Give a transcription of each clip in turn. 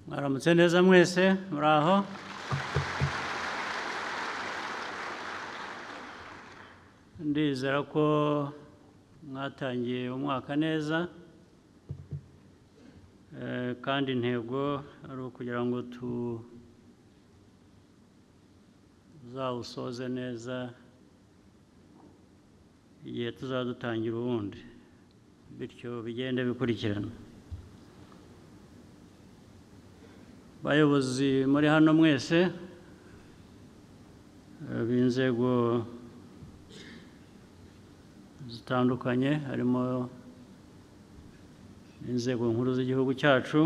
Mwaramutse neza mwese muraho. Ndizera ko mwatangiye umwaka neza kandi intego ari ukugira ngo tuzawusoze neza igihe tuzadutangira ubundi, bityo bigende bikurikirana. Bayobozi muri hano mwese b'inzego zitandukanye, harimo inzego nkuru z'igihugu cyacu,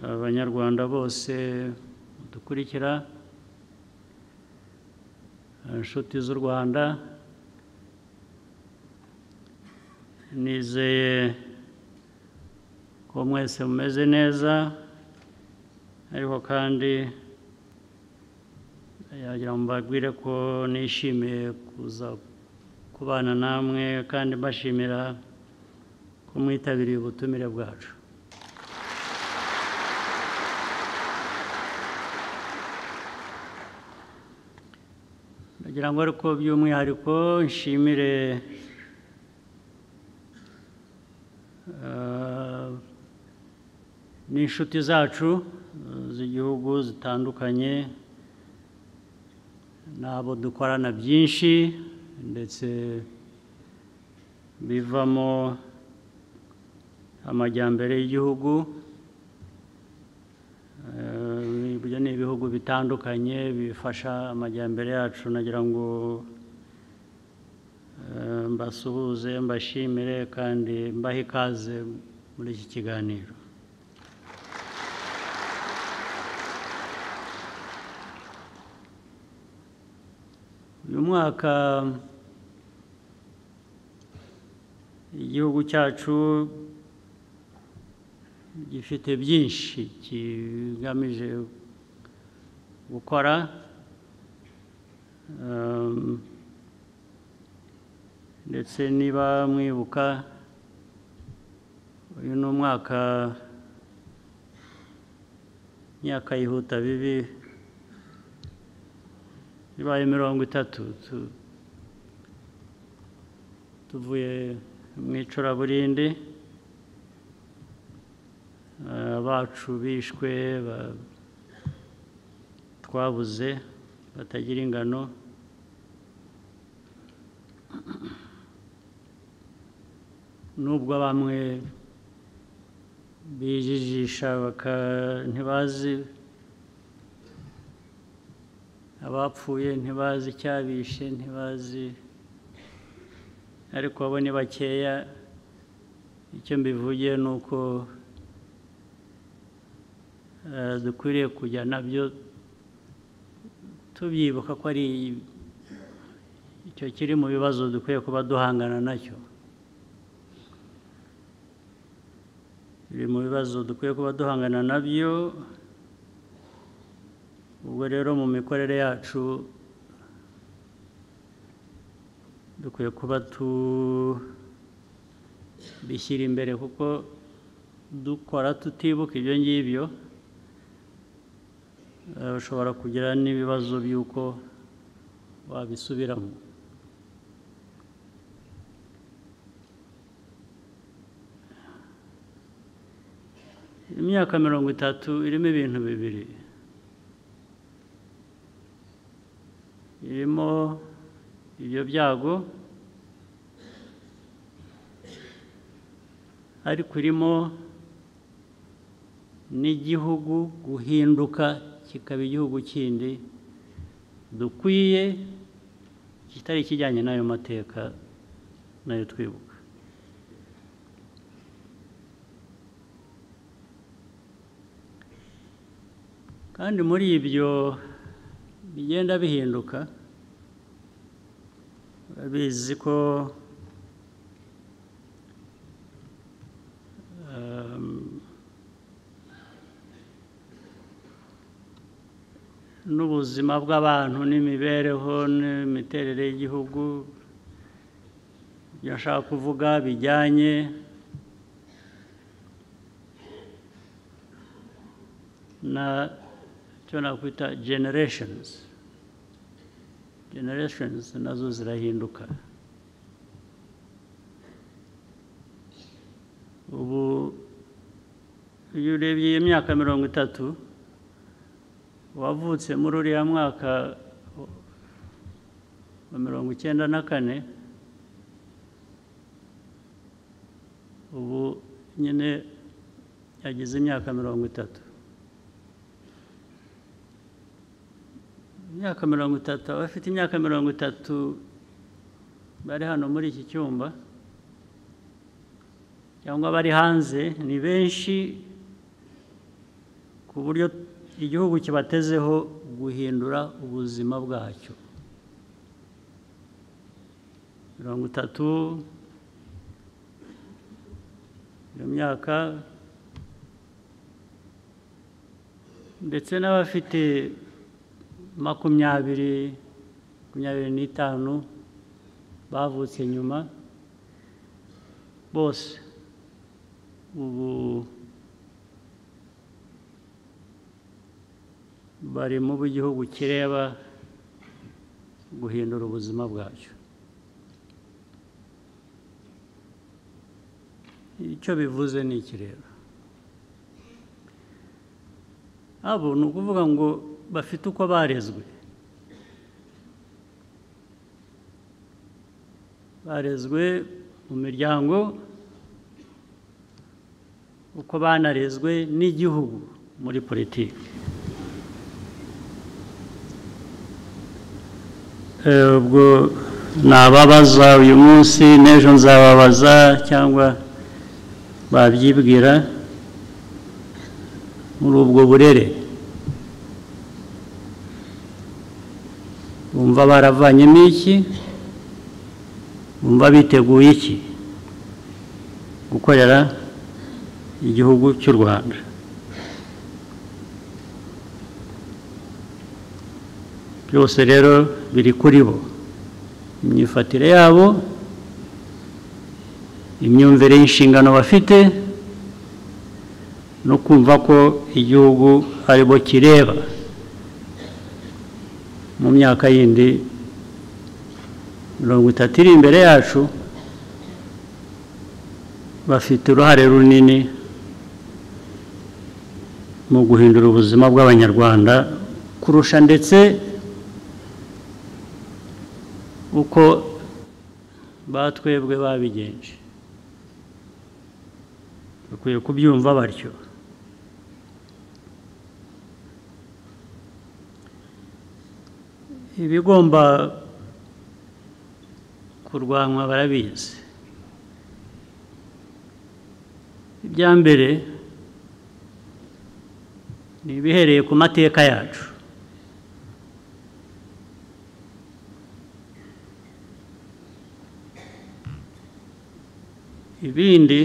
abanyarwanda bose dukurikira, inshuti z'u Rwanda, nizeye ko mwese mumeze neza, ariko kandi yagira ngo mbabwire ko nishimiye kuza kubana namwe kandi mbashimira ko mwitabiriye ubutumire bwacu. Ndagira ngo ariko by'umwihariko nshimire n'inshuti zacu z'igihugu zitandukanye, n'abo dukorana byinshi ndetse bivamo amajyambere y'igihugu. Ibyo ni ibihugu bitandukanye bifasha amajyambere yacu. Nagira ngo mbasuhuze, mbashimire kandi mbahe ikaze muri iki kiganiro. Uyu mwaka igihugu cyacu gifite byinshi kigamije gukora, ndetse niba mwibuka, uyu ni umwaka, imyaka yihuta bibi, bibaye 30 tuvuye mu icuraburindi, abacu bishwe twabuze batagira ingano, nubwo bamwe bijijisha ntibazi abapfuye, ntibazi icyabishe, ntibazi, ariko abo ni bakeya. Icyo mbivugiye ni uko dukwiriye kujya nabyo tubyibuka ko ari icyo kiri mu bibazo dukwiye kuba duhangana nacyo, biri mu bibazo dukwiye kuba duhangana nabyo. Ubwo rero mu mikorere yacu dukwiye kuba tubishyira imbere, kuko dukora tutibuka ibyo ngibyo ushobora kugira n'ibibazo by'uko wabisubiramo. Imyaka 30 irimo ibintu bibiri: irimo ibyo byago, ariko irimo n'igihugu guhinduka kikaba igihugu kindi dukwiye, kitari ikijyanye n'ayo mateka nayo twibuka. Kandi muri ibyo bigenda bihinduka, urabizi ko n'ubuzima bw'abantu n'imibereho n'imiterere y'igihugu, ibyo nshaka kuvuga bijyanye na cyo nakwita generations nazo zirahinduka. Ubu iyo urebye imyaka 30 wavutse muri uriya mwaka wa 1994, ubu nyine yagize imyaka 30. Imyaka 30, abafite imyaka 30 bari hano muri iki cyumba cyangwa bari hanze ni benshi, ku buryo igihugu kibatezeho guhindura ubuzima bwacyo. 30 iyo myaka, ndetse n'abafite 25 bavutse nyuma, bose ubu bari mu gihugu kireba guhindura ubuzima bwacyo. Icyo bivuze ni iki rero? Abo ni ukuvuga ngo bafite uko barezwe. Barezwe mu miryango, uko banarezwe n'igihugu muri politiki. Ubwo nababaza uyu munsi, n'ejo nzababaza cyangwa babyibwira muri ubwo burere, bumva baravanyemo iki, bumva biteguye iki gukorera igihugu cy'u Rwanda. Byose rero biri kuri bo, imyifatire yabo, imyumvire y'inshingano bafite, no kumva ko igihugu ari bo kireba mu myaka yindi 30 iri imbere yacu. Bafite uruhare runini mu guhindura ubuzima bw'Abanyarwanda kurusha ndetse uko batwebwe babigenje. Bakwiye kubyumva batyo. Ibigomba kurwanwa barabizi. Ibya mbere ni ibihereye ku mateka yacu. Ibindi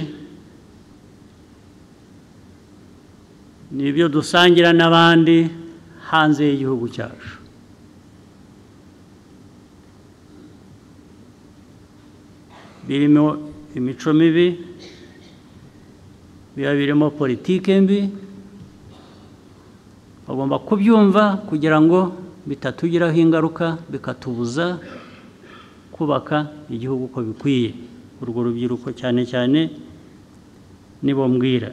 ni ibyo dusangira n'abandi hanze y'igihugu cyacu. Birimo imico mibi, biba birimo politike mbi. Bagomba kubyumva kugira ngo bitatugiraho ingaruka, bikatubuza kubaka igihugu uko bikwiye. Urwo rubyiruko cyane cyane nibo mbwira.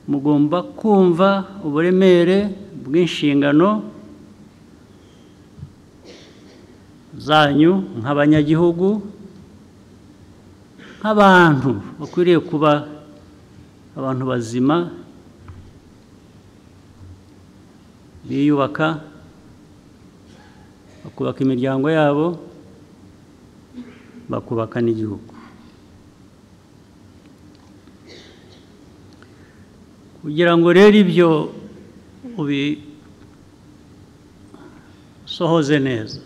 Mugomba kumva uburemere bw'inshingano zanyu nk'abanyagihugu, nk'abantu bakwiriye kuba abantu bazima, biyubaka, bakubaka imiryango yabo, bakubaka n'igihugu. Kugira ngo rero ibyo ubisohoze neza,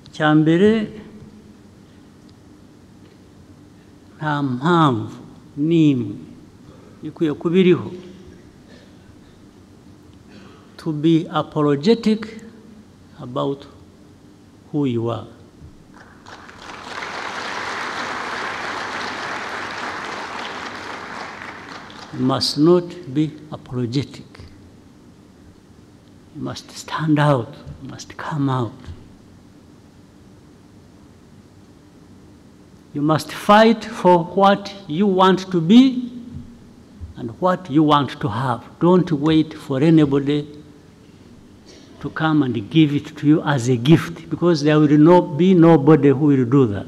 icya mbere nta mpamvu n'imwe ikwiye kuba iriho to be apologetic about who you are. You must not be apologetic. You must stand out. You must come out. You must fight for what you want to be and what you want to have. Don't wait for anybody to come and give it to you as a gift, because there will not be nobody who will do that.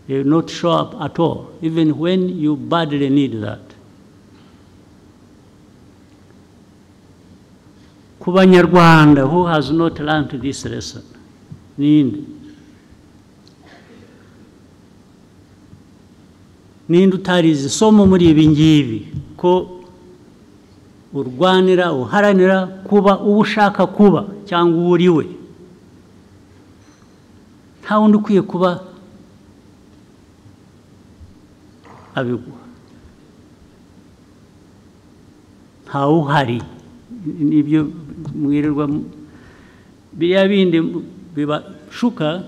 They will not show up at all, even when you badly need that. Ku Banyarwanda who has not learned this lesson, ninde utarize isomo muri ibi ngibi, ko urwanira uharanira kuba uwo ushaka kuba cyangwa uwo uri we. Nta wundi ukwiye kuba abigwa, ntawe uhari. Nibyo mwirirwa biriya bindi bibashuka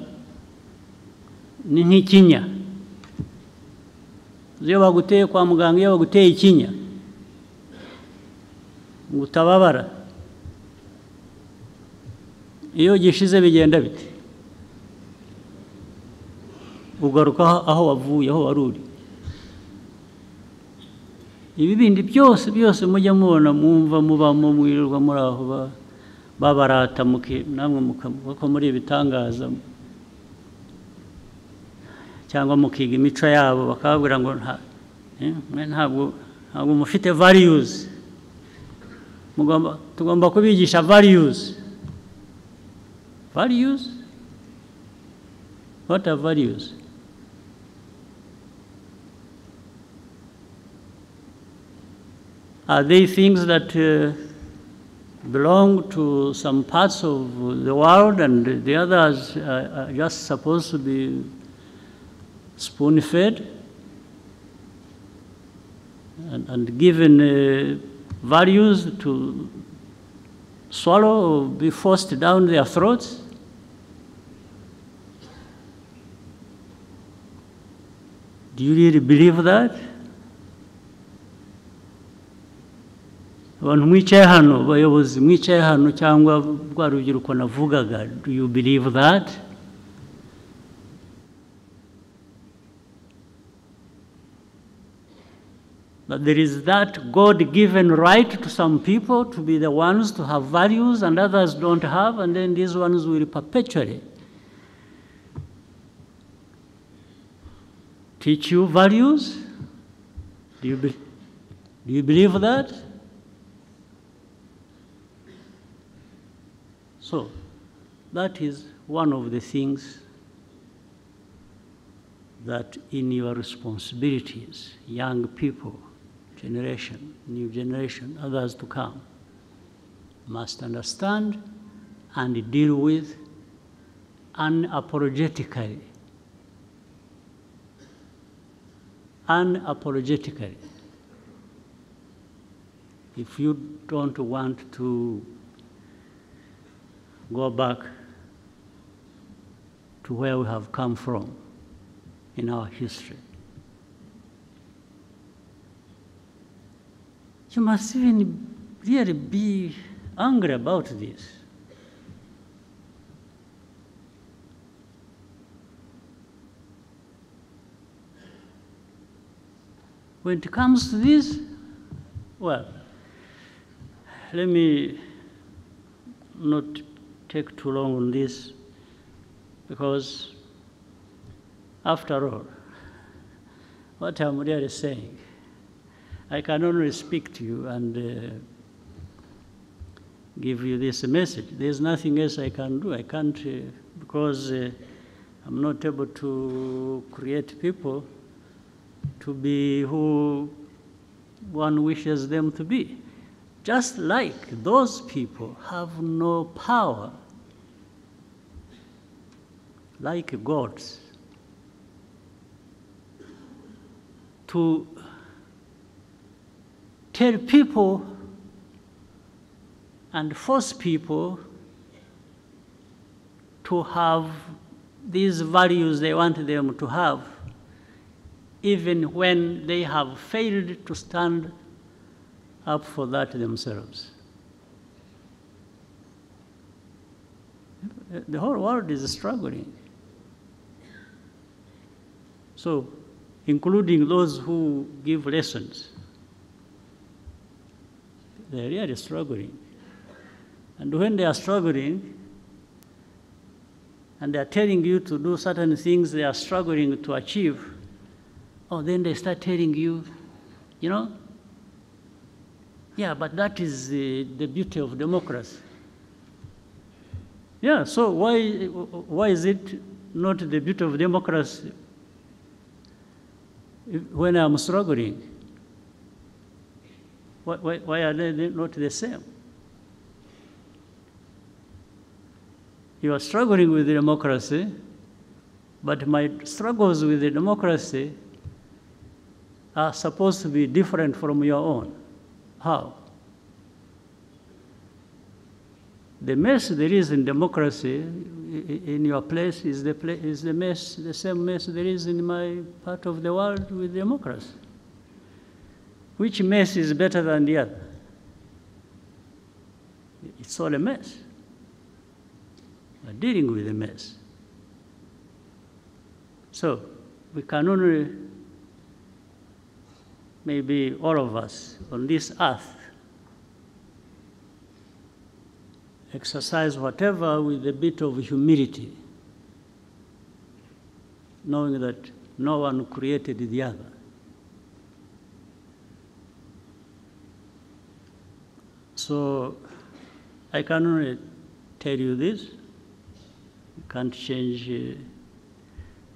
ni nk'ikinya. Iyo baguteye kwa muganga, iyo baguteye ikinya ngo utababara, iyo gishize bigenda bite? Ugaruka aho wavuye, aho wari uri. Ibi bindi byose mujya mubona, mwumva mubamo, mwirirwa muri aho babarata, namwe muko muri ibitangaza, cyangwa mukiga imico yabo, bakababwira ngo ntabwo mufite values. Tugomba kubigisha values. Values? What are values? Are they things that belong to some parts of the world and the others are just supposed to be spoon-fed and given values to swallow or be forced down their throats? Do you really believe that? Abantu mwicaye hano, bayobozi mwicaye hano, cyangwa rwa rubyiruko navugaga, do you believe that? That there is that God-given right to some people to be the ones to have values and others don't have, and then these ones will perpetually teach you values? Do you believe that? So, that is one of the things that in your responsibilities, young people, generation, new generation, others to come, must understand and deal with unapologetically. Unapologetically. If you don't want to go back to where we have come from in our history, you must even really be angry about this. When it comes to this, well, let me not take too long on this, because after all, what I'm really saying, I can only speak to you and give you this message. There's nothing else I can do. I can't, because I'm not able to create people to be who one wishes them to be. Just like those people have no power, like gods, to tell people and force people to have these values they want them to have, even when they have failed to stand up for that themselves. The whole world is struggling. So, including those who give lessons, they're really struggling. And when they are struggling, and they are telling you to do certain things they are struggling to achieve, then they start telling you, you know, yeah, but that is the beauty of democracy. Yeah, so why is it not the beauty of democracy when I'm struggling? Why are they not the same? You are struggling with the democracy, but my struggles with the democracy are supposed to be different from your own. How? The mess there is in democracy in your place is the same mess there is in my part of the world with democracy. Which mess is better than the other? It's all a mess. We're dealing with a mess. So we can only, maybe all of us on this earth, exercise whatever with a bit of humility, knowing that no one created the other. So I can only tell you this. You can't change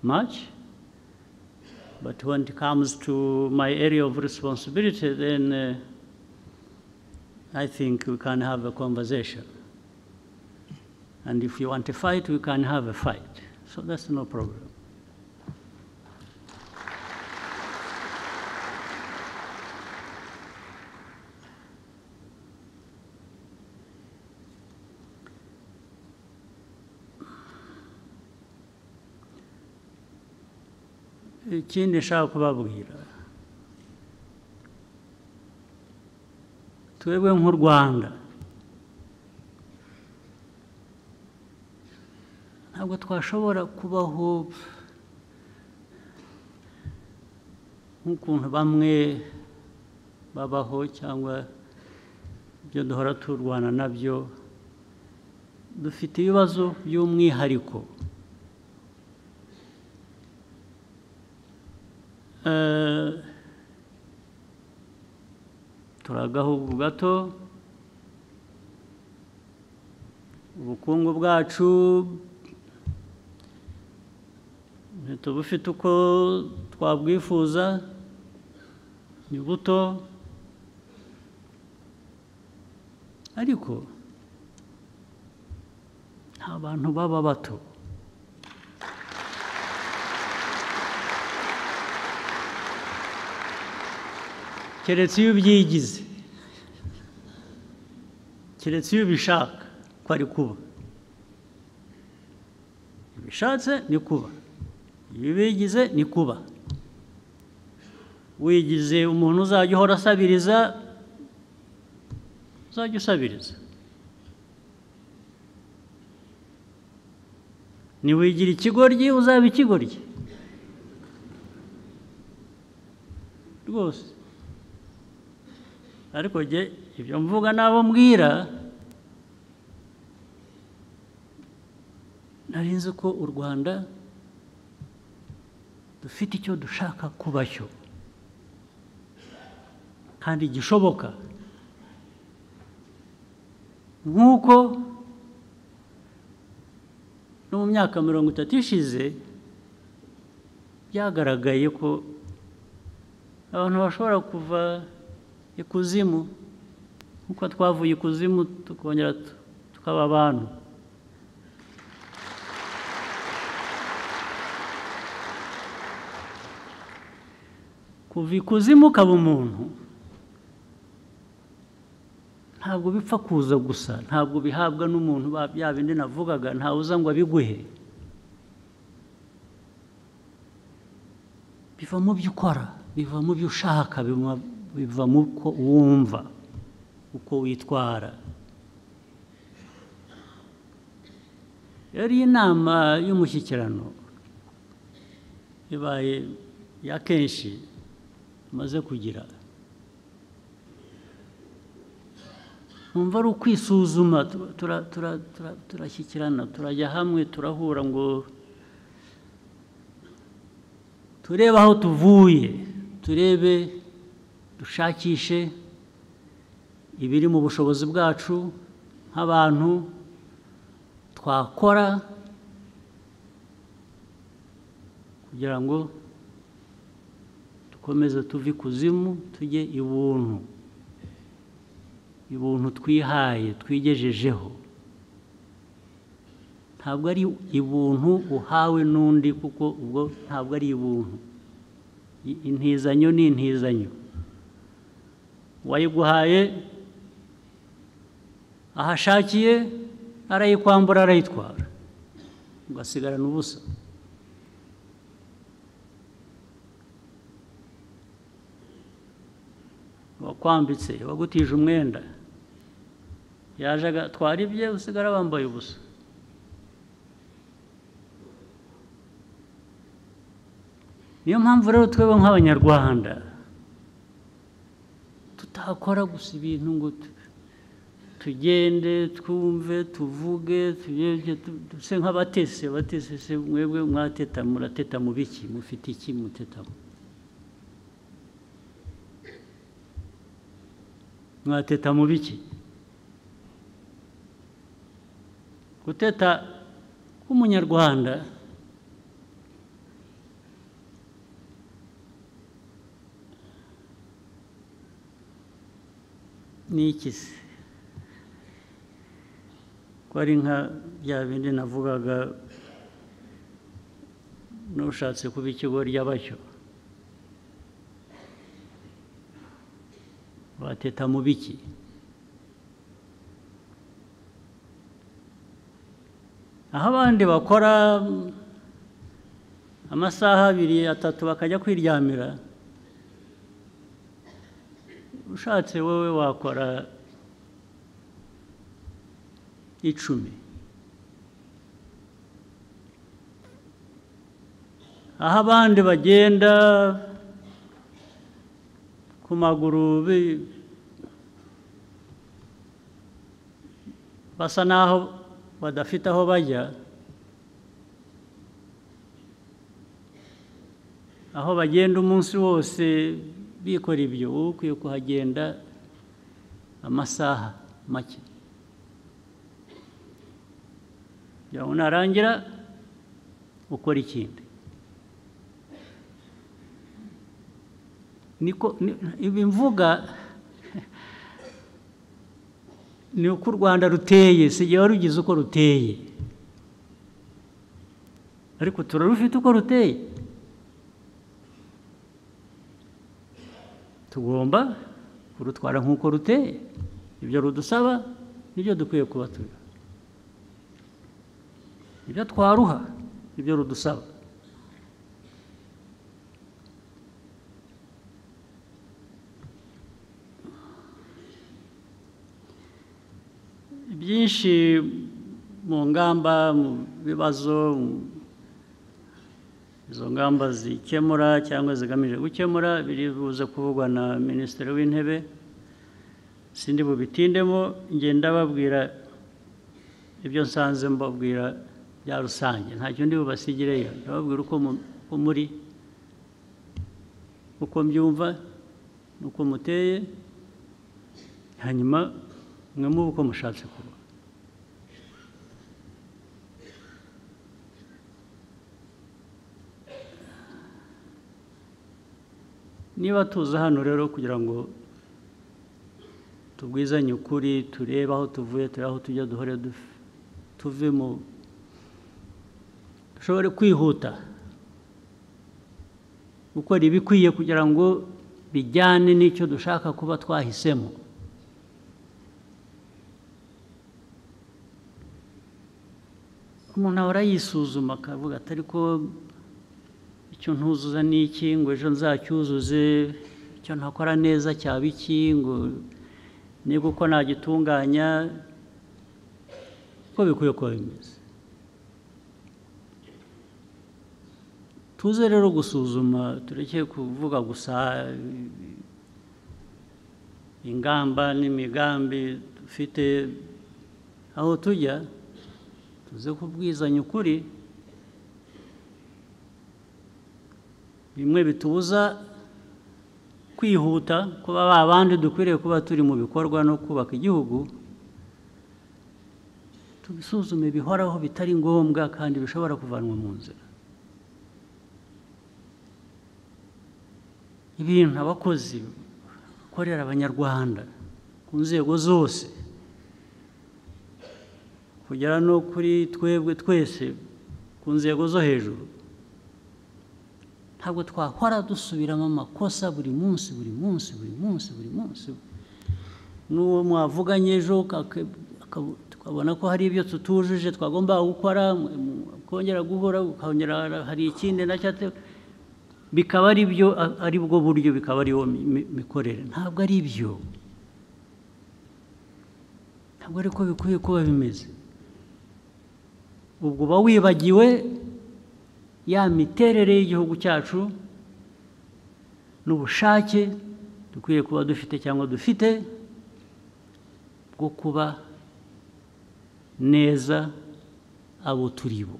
much. But when it comes to my area of responsibility, then I think we can have a conversation. And if you want to fight, we can have a fight. So that's no problem. Ikindi nshaka kubabwira, twebwe nk'u Rwanda ntabwo twashobora kubaho nk'ukuntu bamwe babaho cyangwa ibyo duhora turwana nabyo. Dufite ibibazo by'umwihariko. Turi agahugu gato, ubukungu bwacu ntitubufite uko twabwifuza, ni buto, ariko nta bantu baba bato. Keretse iyo ubyigize, keretse iyo ubishaka ko ari kuba. Iyo ubishatse ni kuba, iyo ubigize ni kuba. Wigize umuntu uzajya uhora asabiriza, uzajya usabiriza. Niwigira ikigoryi, uzaba ikigoryi rwose. Ariko jye ibyo mvuga n'abo mbwira, nari nzi ko u Rwanda dufite icyo dushaka kuba cyo kandi gishoboka, nk'uko no mu myaka 30 ishize byagaragaye ko abantu bashobora kuva ikuzimu, nk'uko twavuye ikuzimu tukongera tukaba abantu. Kuva ikuzimu ukaba umuntu ntabwo bipfa kuza gusa, ntabwo bihabwa n'umuntu bya bindi navugaga, ntawe uza ngo abiguhe. Biva mu byo ukora, biva mu byo ushaka, biva mu ko wumva, uko witwara. Yari inama y'umushyikirano ibaye ya kenshi maze kugira. Numva ari ukwisuzuma, turashyikirana, turajya hamwe, turahura ngo turebe aho tuvuye, turebe, dushakishe ibiri mu bushobozi bwacu nk'abantu twakora kugira ngo dukomeze tuve ikuzimu tujye ibuntu, ibuntu twihaye, twigejejeho. Ntabwo ari ibuntu uhawe n'undi, kuko ubwo ntabwo ari ibuntu. Intizanyo ni intizanyo. Uwayiguhaye ahashakiye arayikwambura, arayitwara, ugasigarana ubusa. Wakwambitse, wagutije umwenda, yaje agatwara ibye, usigara wambaye ubusa. Niyo mpamvu rero twebwe nk'Abanyarwanda tutakora gusa ibintu ngo tugende twumve, tuvuge, duse nk'abatese. Abatese se mwebwe mwateta, murateta mu biki? Mufite iki mutetamo? Mwateta mu biki? Guteta k'Umunyarwanda ni iki se? Ko ari nka bya bindi navugaga, n'ushatse kuba ikigoryi abacyo. Bateta mu biki? Aho abandi bakora amasaha 2, 3 bakajya kwiryamira, ushatse wowe wakora 10. Aho abandi bagenda ku maguru basa naho badafite aho bajya, aho bagenda umunsi wose bikora ibyo, wowe ukwiye kuhagenda amasaha make. Ya unarangira ukora ikindi. Niko ibi mvuga ni uko u Rwanda ruteye, si igihe warugize uko ruteye, ariko turarufite uko ruteye. Tugomba kurutwara nk'uko ruteye. Ibyo rudusaba nibyo dukwiye kuba turi. Ibyo twaruha ibyo rudusaba. Byinshi mu ngamba, mu bibazo, izo ngamba zikemura cyangwa zigamije gukemura biri buze kuvugwa na Minisitiri w'Intebe. Sindi bubitindemo, ngenda babwira ibyo nsanze mbabwira bya rusange, ntacyo ndi bubasigireyo. Ndababwira uko muri, uko mbyumva, uko muteye, hanyuma mwe muba uko mushatse kuba. Niba tuza hano rero kugira ngo tubwizanye ukuri, turebe aho tuvuye, turebe aho tujya, duhore tuve mu, dushobore kwihuta gukora ibikwiye kugira ngo bijyane n'icyo dushaka kuba twahisemo. umuntu ahora yisuzuma akavuga ati ariko icyo ntuzuza ni iki ngo ejo nzacyuzuze, icyo ntakora neza cyaba iki ngo niba uko nagitunganya, uko bikwiye kuba bimeze. Tuze rero gusuzuma, turekeye kuvuga gusa ingamba n'imigambi dufite aho tujya, tuze kubwizanya ukuri. Bimwe bitubuza kwihuta kuba babandi dukwiriye kuba turi mu bikorwa no kubaka igihugu, tubisuzume bihoraho bitari ngombwa kandi bishobora kuvanwa mu nzira. Ibintu abakozi bakorera abanyarwanda ku nzego zose kugera no kuri twebwe twese ku nzego zo hejuru, ntabwo twahora dusubiramo amakosa buri munsi buri munsi buri munsi buri munsi. N'uwo mwavuganye ejo tukabona ko hari ibyo tutujuje twagomba gukora, kongera guhora ukongera hari ikindi nacyo, bikaba ari byo, ari bwo buryo, bikaba ariyo mikorere. Ntabwo ari byo, ntabwo ari ko bikwiye kuba bimeze. Ubwo uba wibagiwe ya miterere y'igihugu cyacu n'ubushake dukwiye kuba dufite cyangwa dufite bwo kuba neza abo turi bo.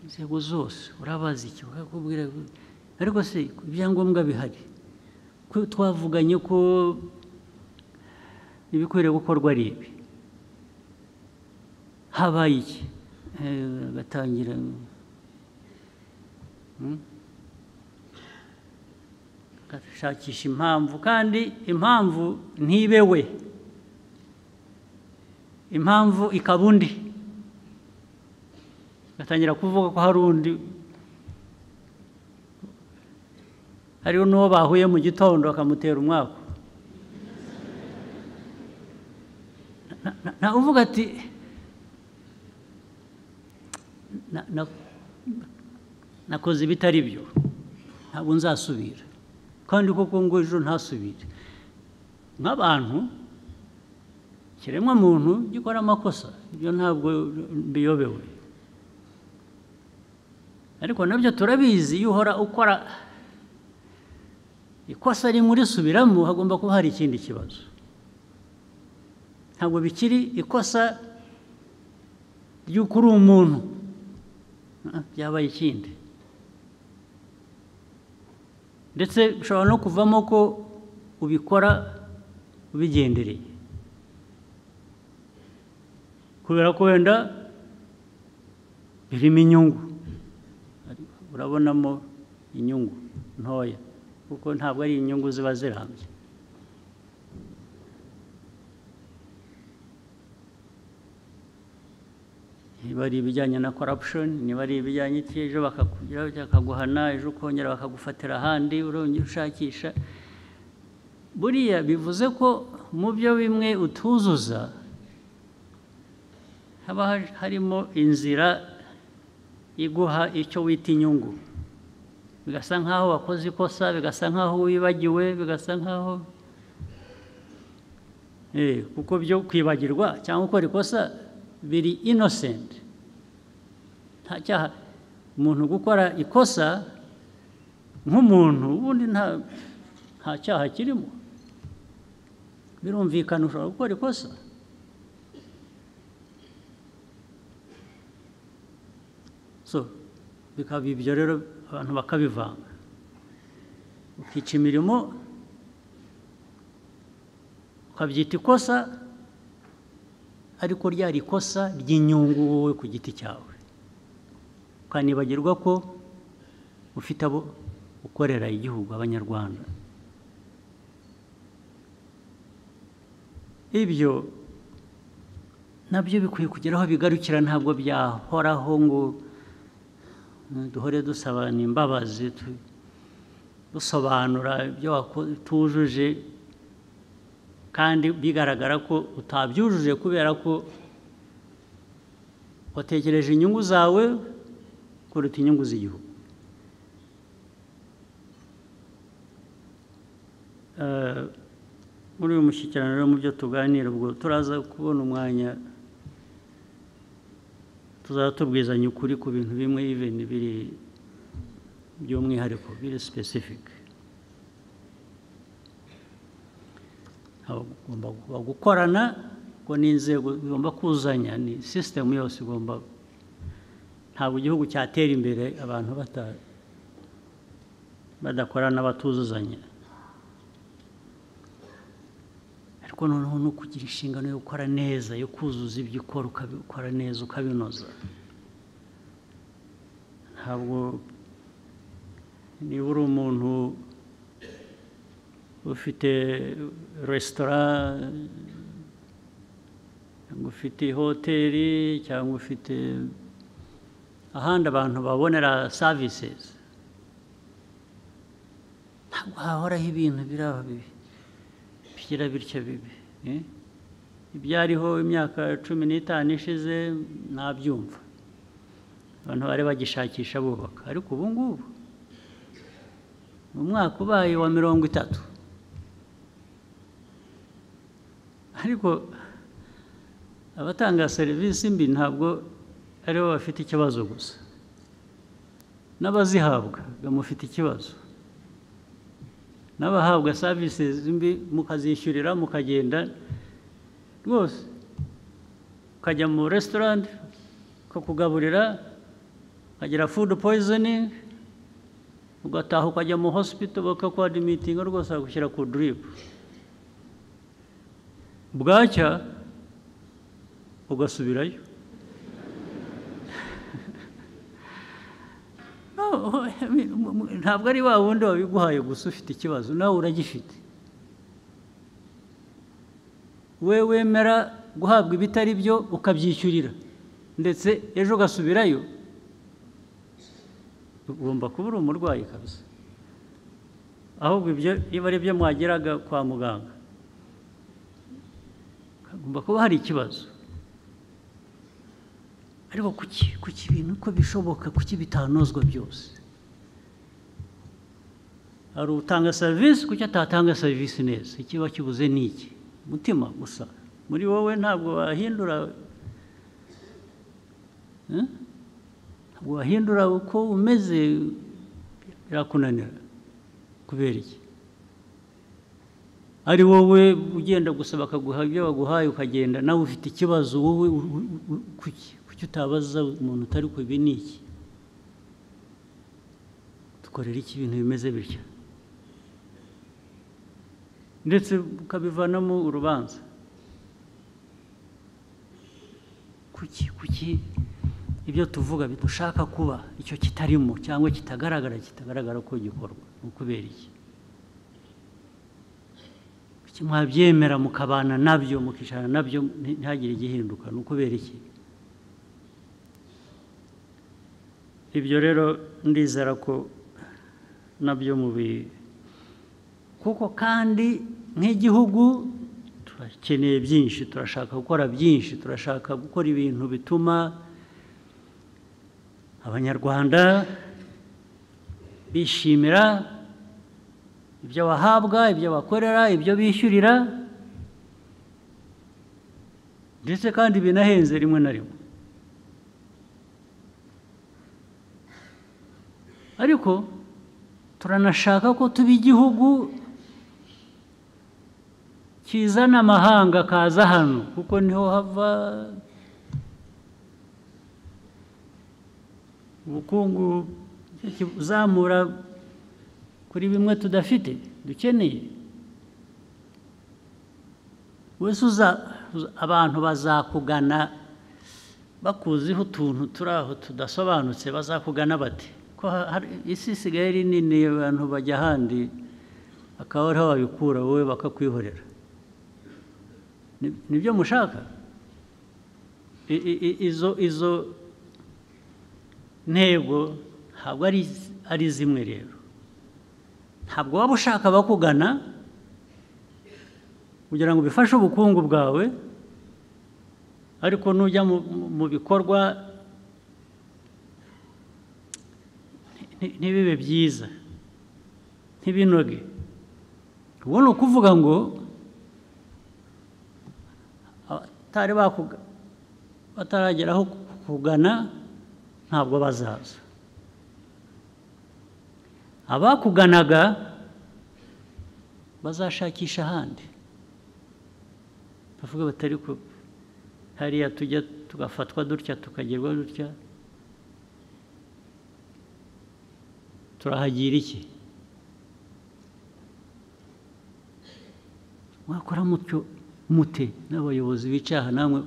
Inzego zose urabazi iki, bakakubwira ariko se ibyangombwa bihari ko twavuganye ko ibikwiriye gukorwa ari ibi, habaye iki? Gatangira gashakisha impamvu, kandi impamvu ntibewe, impamvu ikaba undi, gatangira kuvuga ko hari undi, hariho n'uwo bahuye mu gitondo bakamutera umwaku. Na uvuga ati nakoze ibitari byo, ntabwo nzasubira, kandi koko ngo ejo ntasubire. Nk'abantu, kiremwa muntu gikora amakosa, ibyo ntabwo biyobewe, ariko nabyo turabizi. Iyo uhora ukora ikosa rimwe urisubiramo, hagomba kuba hari ikindi kibazo. Ntabwo bikiri ikosa ry'uko uri umuntu, byabaye ikindi. Ndetse bishobora no kuvamo ko ubikora ubigendereye, kubera ko wenda birimo inyungu, urabonamo inyungu ntoya, kuko ntabwo ari inyungu ziba zirambye. Niba ari ibijyanye na corruption, niba ari ibijyanye ejo bakaguhana, ejo ukongera bakagufatira ahandi, urongera ushakisha. Buriya bivuze ko mu byo bimwe utuzuza haba harimo inzira iguha icyo wita inyungu, bigasa nk'aho wakoze ikosa, bigasa nk'aho wibagiwe, bigasa nk'aho kuko byo kwibagirwa cyangwa gukora ikosa biri innocent, nta cyaha. Umuntu gukora ikosa nk'umuntu ubundi nta cyaha kirimo, birumvikana ushobora gukora ikosa. So bikaba ibyo rero abantu bakabivanga, ukica imirimo ukabyita ikosa, ariko ryari ikosa ry'inyungu wowe ku giti cyawe, ukanibagirwa ko ufite abo ukorera igihugu, abanyarwanda. Ibyo nabyo bikwiye kugera aho bigarukira, ntabwo byahoraho ngo duhore dusabana imbabazi, dusobanura ibyo tujuje. kandi bigaragara ko utabyujuje kubera ko watekereje inyungu zawe kuruta inyungu z'igihugu. Muri uyu mushyikirano rero mu byo tuganira, ubwo turaza kubona umwanya tuzaba tubwizanya ukuri ku bintu bimwe even biri by'umwihariko biri specific. Hagomba gukorana ngo n'inzego zigomba kuzanya, ni system yose igomba, ntabwo igihugu cyatera imbere abantu badakorana batuzuzanya. Ariko noneho no kugira inshingano yo gukora neza, yo kuzuza ibyo ukora ukabikora neza ukabinoza. Ntabwo niba uri umuntu ufite resitora cyangwa ufite hoteli cyangwa ufite ahandi abantu babonera services, ntabwo hahoraho ibintu biraba bibi bigira bityo bibi. Ibyariho imyaka 15 ishize nabyumva, abantu bari bagishakisha bubaka, ariko ubu ngubu mu mwaka ubaye wa 30, ariko abatanga serivisi mbi ntabwo aribo bafite ikibazo gusa, n'abazihabwa bamufite ikibazo, n'abahabwa services mbi mukazishyurira mukagenda rwose, ukajya mu restaurant kukugaburira ukagira food poisoning, ugataha ukajya mu hospital bakakuadmitinga rwose bagushyira ku drip, bwacya ugasubirayo. Ntabwo ari wa wundi wabiguhaye gusa ufite ikibazo, nawe uragifite. We wemera guhabwa ibitari byo ukabyishyurira ndetse ejo ugasubirayo, ugomba kuba uri umurwayi kabisa. Ahubwo ibyo iyo ari byo mwageraga kwa muganga, hagomba kuba hari ikibazo. Ariko kuki ibintu uko bishoboka, kuki bitanozwa byose? Hari utanga serivisi, kuki atatanga serivisi neza? Ikiba kibuze ni iki? Umutima gusa muri wowe ntabwo wahindura, ntabwo wahindura uko umeze, birakunanira. Kubera iki? Ari wowe ugenda gusa bakaguha ibyo baguhaye ukagenda, nawe ufite ikibazo. Wowe kuki utabaza umuntu utari ku ibi ni iki? Dukorera iki ibintu bimeze bityo? Ndetse ukabivanamo urubanza. Kuki ibyo tuvuga bidushaka kuba icyo kitarimo cyangwa kitagaragara ko gikorwa? Ukubera iki? Kuki mwabyemera mukabana nabyo mukicarana nabyo ntihagire igihinduka? Ukubera iki? Ibyo rero ndizera ko nabyo kuko kandi nk'igihugu turakeneye byinshi, turashaka gukora byinshi, turashaka gukora ibintu bituma abanyarwanda bishimira ibyo bahabwa, ibyo bakorera, ibyo bishyurira, ndetse kandi binahenze rimwe na rimwe. Ariko turanashaka ko tuba igihugu kizana amahanga kaza hano, kuko niho hava ubukungu uzamura kuri bimwe tudafite dukeneye. Wese abantu bazakugana bakuziho utuntu turi aho tudasobanutse, bazakugana bate? Ko isi isigaye ari nini, abantu bajya ahandi akaba ariho babikura, wowe bakakwihorera. Nibyo mushaka? Izo ntego ntabwo ari zimwe. Rero ntabwo waba ushaka bakugana kugira ngo bifashe ubukungu bwawe, ariko nujya mu bikorwa ntibibe byiza, ntibinoge. Ubu ni ukuvuga ngo batarageraho kugana ntabwo bazaza. Abakuganaga bazashakisha ahandi, bavuga batari ko hariya tujya tugafatwa dutya tukagerwa dutya, turahagira iki? Mwakora mutyo mute n'abayobozi bicaha namwe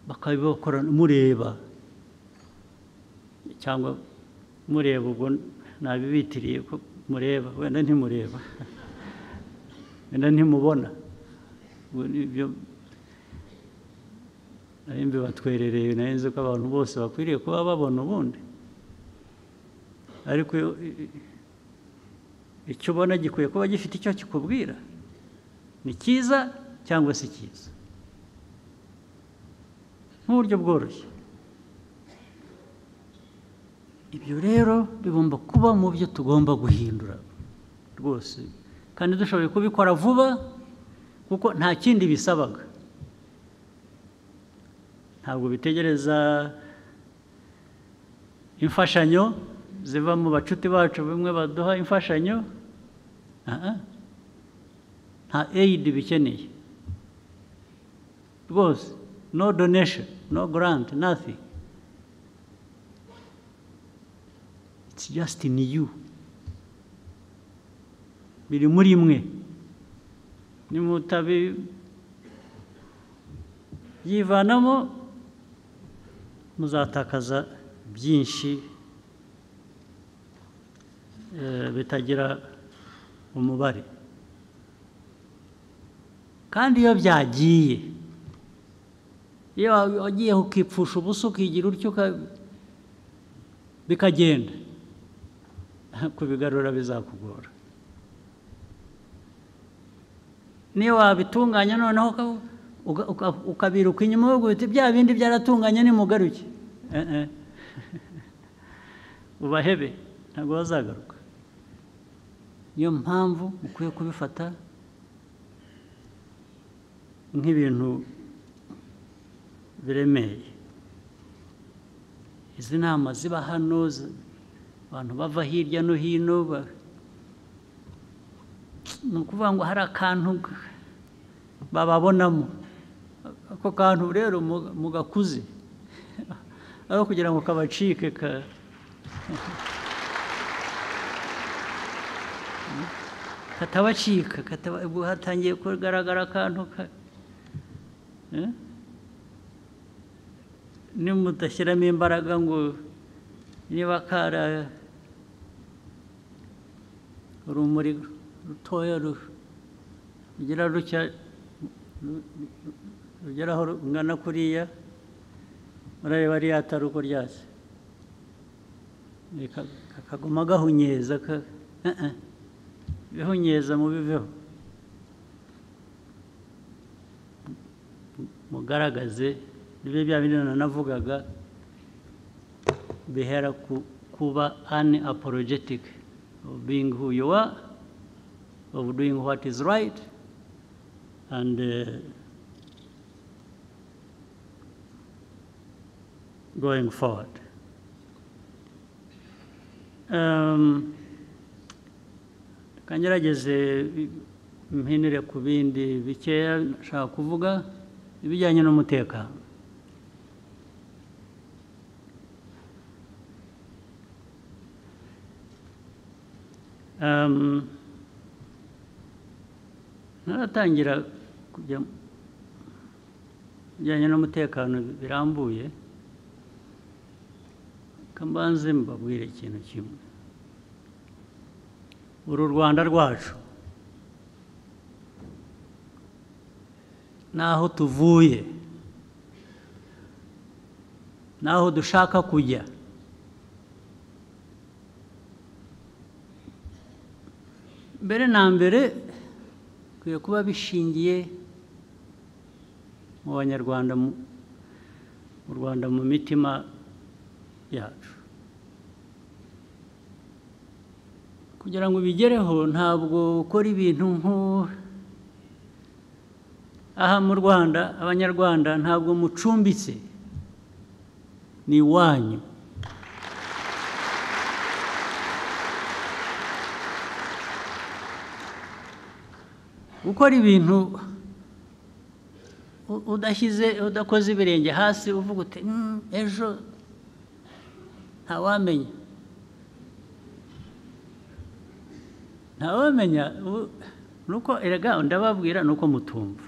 bakabikora mureba, cyangwa mureba ubwo nabibitiriye ko mureba, wenda ntimureba wenda ntimubona, ibyo narimbi batwerereye narinze ko abantu bose bakwiriye kuba babona ubundi, ariko icyo ubona gikwiye kuba gifite icyo kikubwira, ni cyiza cyangwa si cyiza, nk'uburyo bworoshye. Ibyo rero bigomba kuba mu byo tugomba guhindura rwose, kandi dushoboye kubikora vuba, kuko nta kindi bisabaga. Ntabwo bitegereza imfashanyo ziva mu bacuti bacu bimwe baduha imfashanyo, nta aid bikeneye rwose, no donation, no grant, nothing. It's just in you, biri muri mwe. Nimutabi yivanamo muzatakaza byinshi bitagira umubare, kandi iyo byagiye, iyo wagiye ukipfusha ubusa ukigira utyo bikagenda, kubigarura bizakugora. Niyo wabitunganya noneho ukabiruka inyuma uvuga uti bya bindi byaratunganye nimugaruke, ubahebe, ntabwo bazagaruka. Niyo mpamvu mukwiye kubifata nk'ibintu biremeye. Izi nama ziba hano, abantu bava hirya no hino, ni ukuvuga ngo hari akantu bababonamo, ako kantu rero mugakuze, aho kugira ngo kabacike katabacika, hatangiye kugaragara akantu nimudashyiramo imbaraga ngo niba kara urumuri rutoya rugira rutya rugeraho rungana kuriya, murareba ariya atari uko ryase, kakaguma gahunyeza, bihunyeza mubiveho, mugaragaze nibe bya bindi nanavugaga, bihera kuba unapologetic of being who you are, of doing what is right, and going forward. Kangerageze mpinire ku bindi bikeya nshaka kuvuga ibijyanye n'umutekano. Naratangira kujya bijyanye n'umutekano birambuye, kambanze mbabwire ikintu kimwe. Uru Rwanda rwacu naho tuvuye, naho dushaka kujya, mbere na mbere kwiye kuba bishingiye mu banyarwanda, mu Rwanda, mu mitima yacu. Kugira ngo bigereho ntabwo ukora ibintu aha mu Rwanda, abanyarwanda ntabwo mucumbitse, ni iwanyu. Gukora ibintu udakoze ibirenge hasi uvuga uti ejo ntawamenya, nuko erega ndababwira nuko mutumva.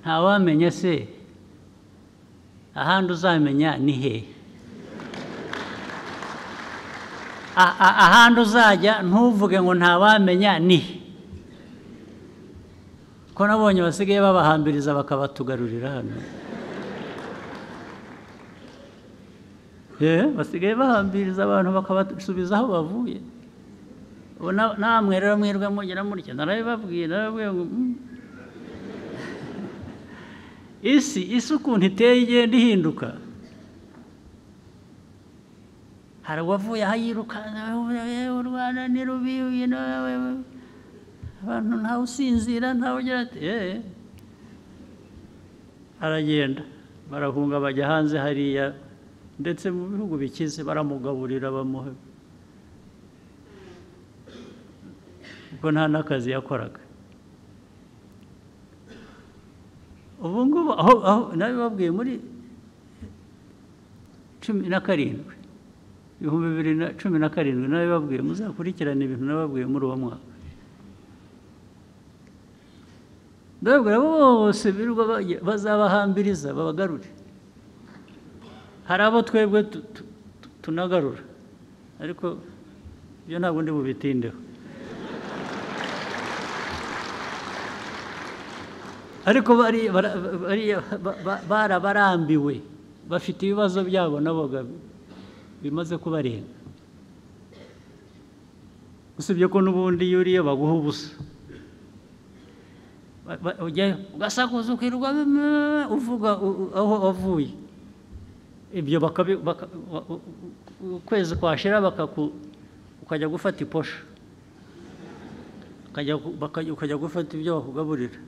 Ntawamenya se, ahandi uzamenya ni hehe? Ahandi uzajya ntuvuge ngo ntawamenya ni he? Ko nabonye basigaye babahambiriza bakabatugarurira hano. Basigaye bahambiriza abantu bakabasubiza aho bavuye. Namwe rero mwirwe mugira mutya, narabibabwira ngo isi ukuntu iteye igenda ihinduka. Hari uwavuye aha yiruka, u Rwanda ni rubi, abantu ntawe usinzira, ntawe ugira ati aragenda, barahunga bajya hanze hariya, ndetse mu bihugu bikize baramugaburira bamuha, kuko nta n'akazi yakoraga. Ubu ngubu aho nabibabwiye muri 17 2017 nabibabwiye, muzakurikirana ibintu nababwiye muri uwo mwaka. Ndababwira bose birirwa bazabahambiriza babagarure. Hari abo twebwe tunagarura, ariko ibyo ntabwo ndi bubitindeho. Ariko barabarambiwe, bafite ibibazo byabo nabo bimaze kubarenga. Usibye ko n'ubundi iyo uriye baguha ubusa, ugasakuza ukirirwa uvuga aho wavuye. Ibyo ukwezi kwashira ukajya gufata iposha, ukajya gufata ibyo bakugaburira,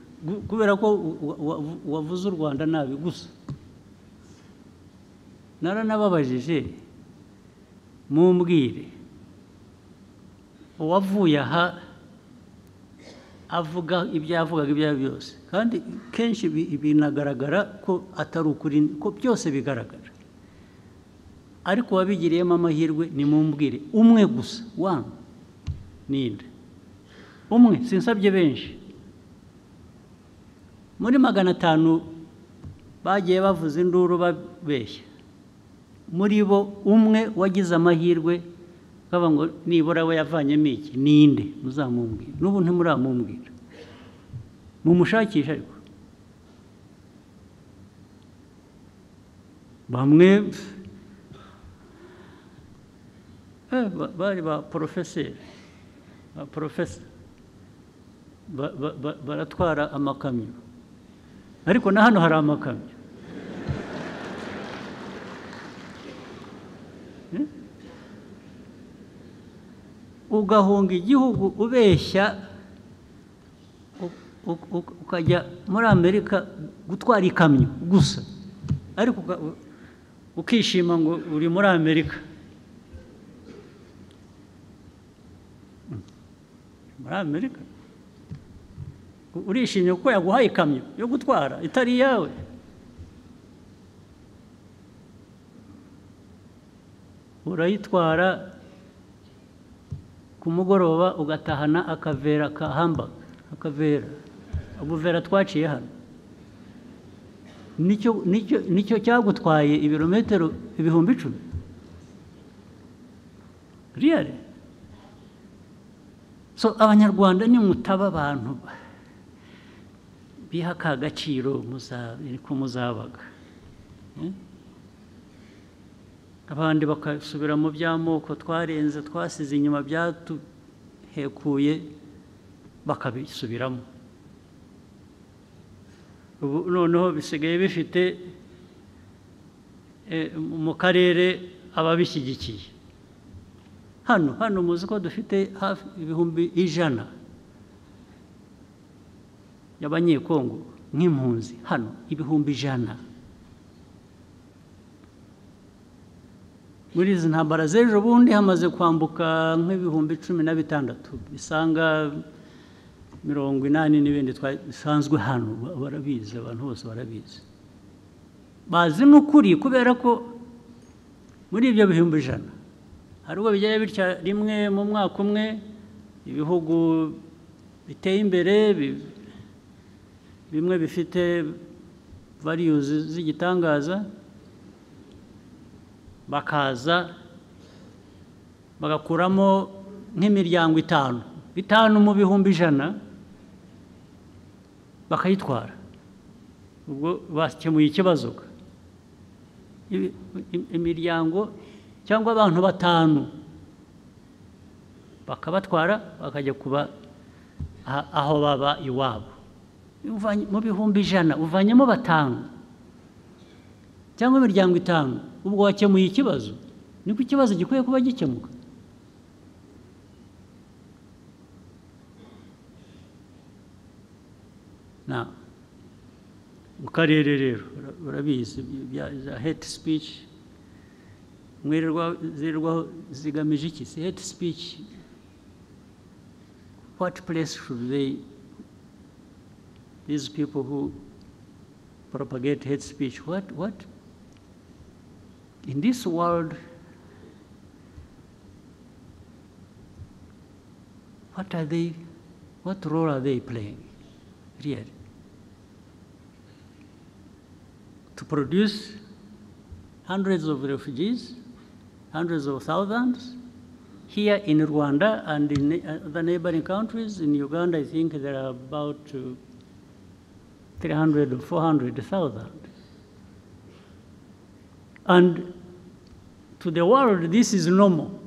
kubera ko wavuze u Rwanda nabi gusa. Naranababajije, mumbwire uwavuye aha avuga ibyo yavugaga ibyo ari byose, kandi kenshi binagaragara ko atari ukuri, ko byose bigaragara. Ariko wabigiriyemo amahirwe nimumbwire umwe gusa, one ninde umwe, sinsabye benshi. Muri 500 bagiye bavuza induru babeshya, muri bo umwe wagize amahirwe kaba ngo nibura we yavanyemo iki, ninde? Muzamumbwira. N'ubu ntimuramumbwira, mumushakisha. Ariko bamwe bari ba porofeseri, baratwara amakamyo, ariko na hano hari amakamyo. Ugahunga igihugu ubeshya, ukajya muri Amerika gutwara ikamyo gusa, ariko ukishima ngo uri muri Amerika. Muri Amerika urishimye kuko yaguhaye ikamyo yo gutwara itari iyawe. Urayitwara ku mugoroba ugatahana akavera ka hamburger, akavera ubuvera twaciye hano. Nicyo cyagutwaye ibirometero 10,000 really. So abanyarwanda ni mutaba abantu biha ka gaciro muzabaga, abandi bakasubira mu by'amoko twarenze twasize inyuma byatuhekuye. bakabisubiramo. Ubu noneho bisigaye bifite mu karere ababishyigikiye. Hano muzi ko dufite hafi ibihumbi 100 y'abanyekongo nk'impunzi, hano ibihumbi 100. Muri izi ntambara z'ejo bundi hamaze kwambuka nk'ibihumbi 16 bisanga 80 n'ibindi bisanzwe hano. Barabizi, abantu bose barabizi, bazi n'ukuri, kubera ko muri ibyo bihumbi 100 hari ubwo bigera bitya rimwe mu mwaka umwe ibihugu biteye imbere bimwe bifite values z'igitangaza bakaza bagakuramo nk'imiryango 5 mu bihumbi 100 bakayitwara. Ubwo bakemuye ikibazo. Imiryango cyangwa abantu 5 bakabatwara bakajya kuba aho baba iwabo. Mu bihumbi 100 uvanyemo 5 cyangwa imiryango 5, ubwo wakemuye ikibazo. Niko ikibazo gikwiye kuba gikemuka. Na mu karere rero urabizi bya hate speech, zirwaho zigamije iki? Hate speech, what place should these people who propagate hate speech, what in this world, what role are they playing really? To produce hundreds of refugees, hundreds of thousands here in Rwanda and in the neighboring countries. In Uganda, I think there are about 300 or 400,000. And to the world, this is normal.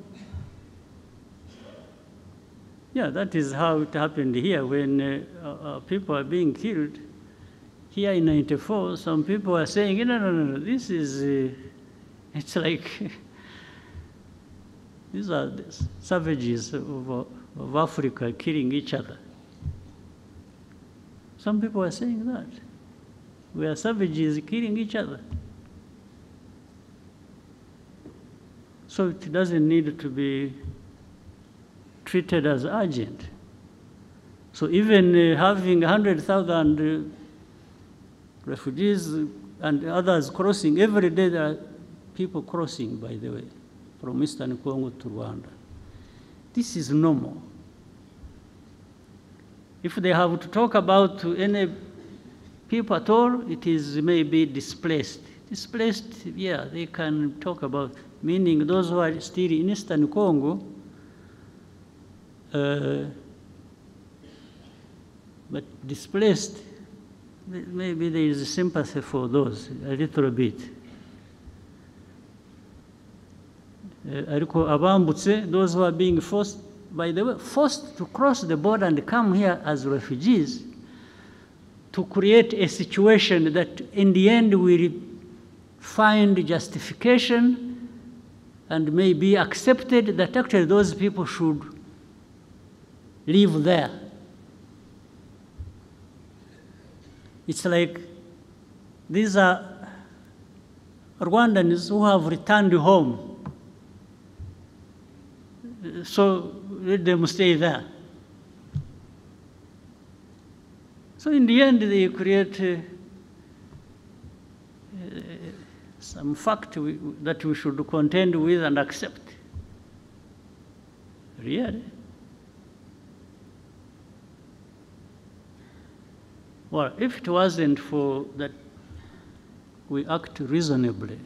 Yeah, that is how it happened here when people are being killed. Here in 94, some people are saying, no, this is, it's like, these are the savages of Africa killing each other. Some people are saying that. We are savages killing each other. So it doesn't need to be treated as urgent. So even having 100,000 refugees and others crossing, every day there are people crossing, by the way, from Eastern Congo to Rwanda. This is normal. If they have to talk about any people at all, it is maybe displaced. Displaced, yeah, they can talk about, meaning those who are still in Eastern Congo, but displaced, maybe there is sympathy for those, a little bit. Those who are being forced, by the way, forced to cross the border and come here as refugees, to create a situation that in the end will find justification and may be accepted that actually those people should live there. It's like these are Rwandans who have returned home. So let them stay there. So in the end, they create some fact that we should contend with and accept. Really? Well, if it wasn't for that we act reasonably,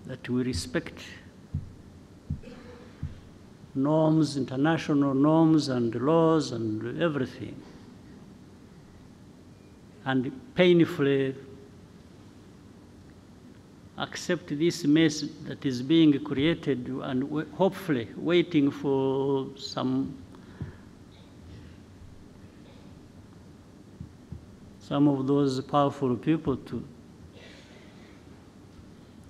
that we respect norms, international norms and laws and everything, and painfully accept this mess that is being created and hopefully waiting for some some of those powerful people to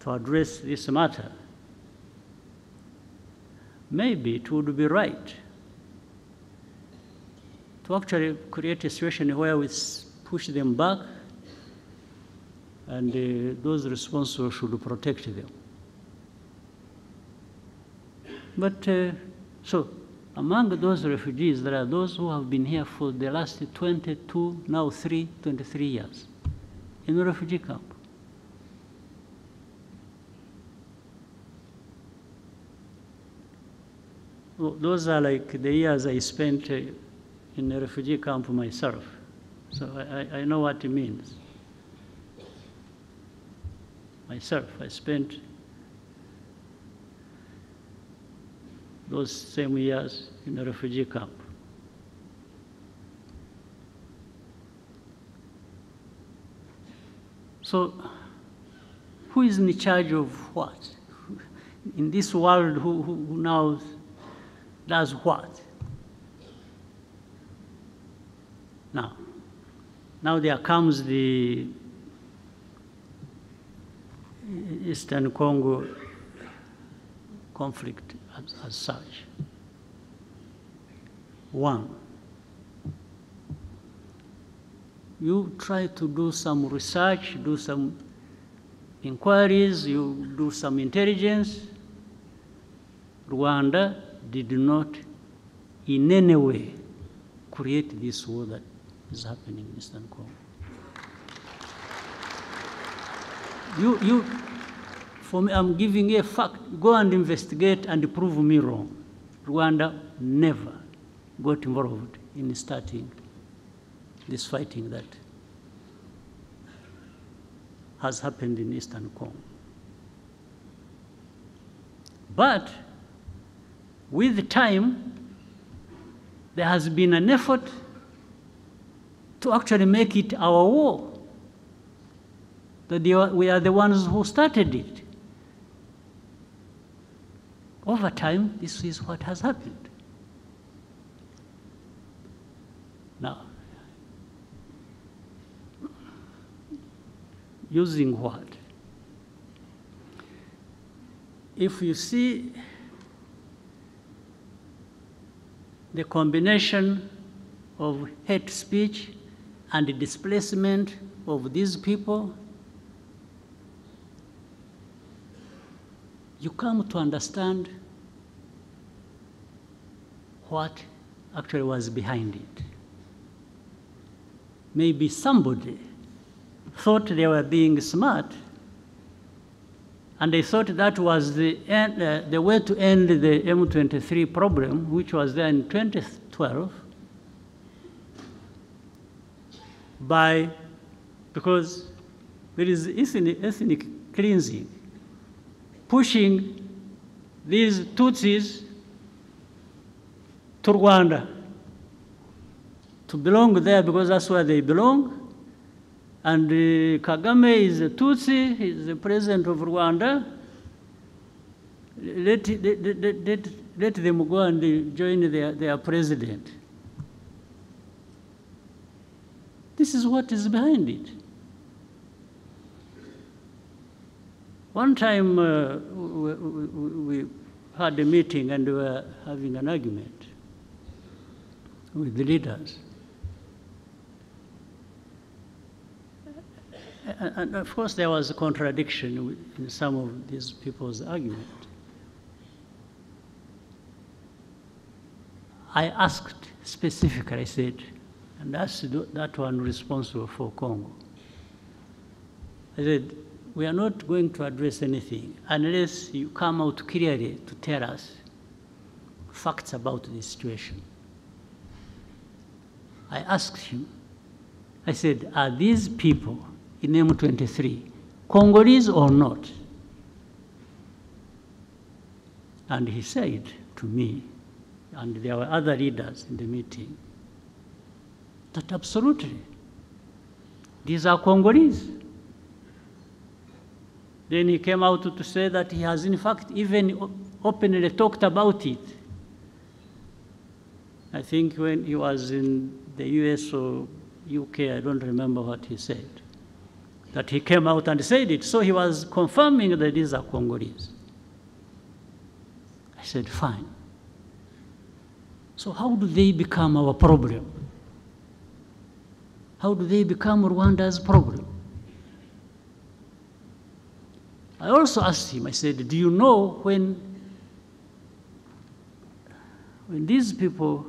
address this matter, maybe it would be right to actually create a situation where we push them back and those responsible should protect them. But so among those refugees, there are those who have been here for the last 22, now 23 years in a refugee camp. Those are like the years I spent in a refugee camp myself. So I know what it means. Myself, I spent those same years in a refugee camp. So who is in charge of what? In this world, who now does what? Now there comes the Eastern Congo conflict as such. One, you try to do some research, do some inquiries, you do some intelligence. Rwanda did not in any way create this war that is happening in Eastern Congo. For me, I'm giving a fact. Go and investigate and prove me wrong. Rwanda never got involved in starting this fighting that has happened in Eastern Congo. But with time, there has been an effort to actually make it our war. That we are the ones who started it. Over time, this is what has happened. Now, using what? If you see the combination of hate speech and the displacement of these people, you come to understand what actually was behind it. Maybe somebody thought they were being smart, and they thought that was the way to end the M23 problem, which was there in 2012, because there is ethnic cleansing, pushing these Tutsis to Rwanda, to belong there because that's where they belong. And Kagame is a Tutsi, he's the president of Rwanda. Let them go and join their president. This is what is behind it. One time we had a meeting and we were having an argument with the leaders. And of course there was a contradiction in some of these people's argument. I asked specifically, I said, and that's that one responsible for Congo. I said, we are not going to address anything unless you come out clearly to tell us facts about the situation. I asked him, I said, are these people in M23 Congolese or not? And he said to me, and there were other leaders in the meeting, that absolutely, these are Congolese. Then he came out to say that he has in fact even openly talked about it. I think when he was in the US or UK, I don't remember what he said, that he came out and said it. So he was confirming that these are Congolese. I said, fine. So how do they become our problem? How do they become Rwanda's problem? I also asked him, I said, do you know when these people,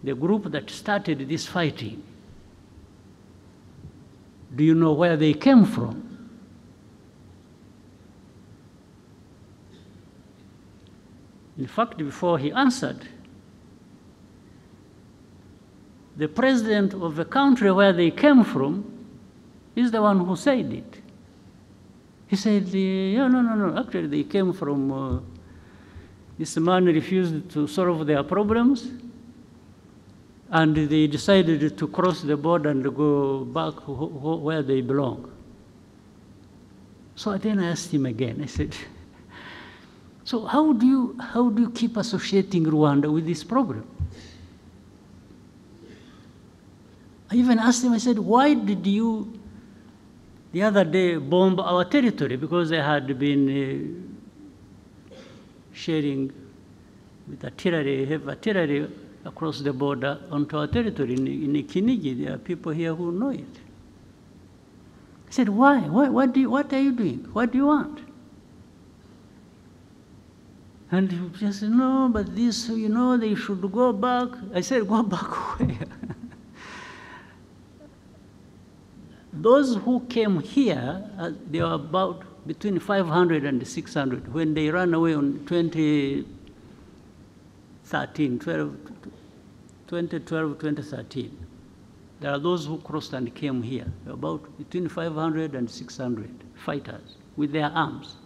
the group that started this fighting, do you know where they came from? In fact, before he answered, the president of the country where they came from is the one who said it. He said, no, actually they came from, this man refused to solve their problems, and they decided to cross the border and go back where they belong. So then I asked him again, I said, so how do you keep associating Rwanda with this problem? I even asked him, I said, why did you, the other day, bomb our territory? Because they had been sharing with artillery, heavy artillery across the border onto our territory in Kinigi. There are people here who know it. I said, why? What are you doing? What do you want? And he just said, no, but this, they should go back. I said, go back where? Those who came here, they were about between 500 and 600 when they ran away on 2013. There are those who crossed and came here, about between 500 and 600 fighters with their arms.